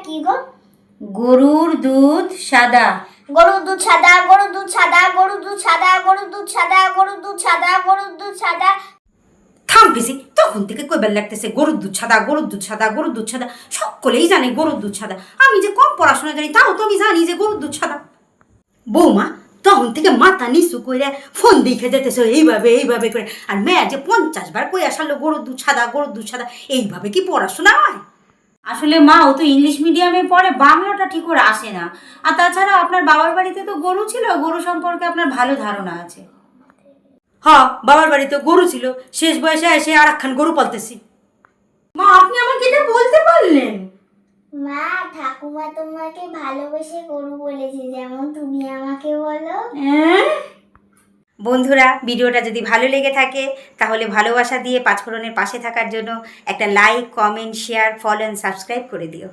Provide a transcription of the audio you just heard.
কি গো? গরুর দুধ সাদা। গরুর দুধ সাদা, গরুর দুধ সাদা, গরুর দুধ সাদা, গরুর দুধ সাদা, গরুর দুধ সাদা, গরুর দুধ সাদা। থাম পিসি, তখন থেকে কইবার লাগতেছে গরুর দুধ সাদা, গরুর দুধ সাদা, গরুর দুধ সাদা। সকলেই জানে গরুর দুধ সাদা। আমি যে কম পড়াশোনা জানি, তাও তো আমি জানি যে গরুর দুধ সাদা। বৌমা তখন থেকে মাথা নিচু করে ফোন দেখে যেতেছে এইভাবে এইভাবে করে। আর মেয়ে যে 50 বার কই আসালো গরুর দুধ সাদা, গরুর দুধ সাদা। এইভাবে কি পড়াশোনা হয়? আসলে মা, ও তো ইংলিশ মিডিয়ামে পড়ে, বাংলাটা ঠিক করে আসে না। আর তাছাড়া আপনার বাবার বাড়িতে তো গরু ছিল, গরু সম্পর্কে আপনার ভালো ধারণা আছে। হ্যাঁ, বাবার বাড়িতে গরু ছিল, শেষ বয়সে এসে আর একখান গরু পালতেছি। মা, আপনি আমাকে এটা বলতে পারলেন? মা, ঠাকুমা তোমাকে ভালোবেসে গরু বলেছে, যেমন তুমি আমাকে বলো। বন্ধুরা, ভিডিওটা যদি ভালো লেগে থাকে তাহলে ভালোবাসা দিয়ে পাঁচফোড়নের পাশে থাকার জন্য একটা like, comment, share, follow and subscribe করে দিও।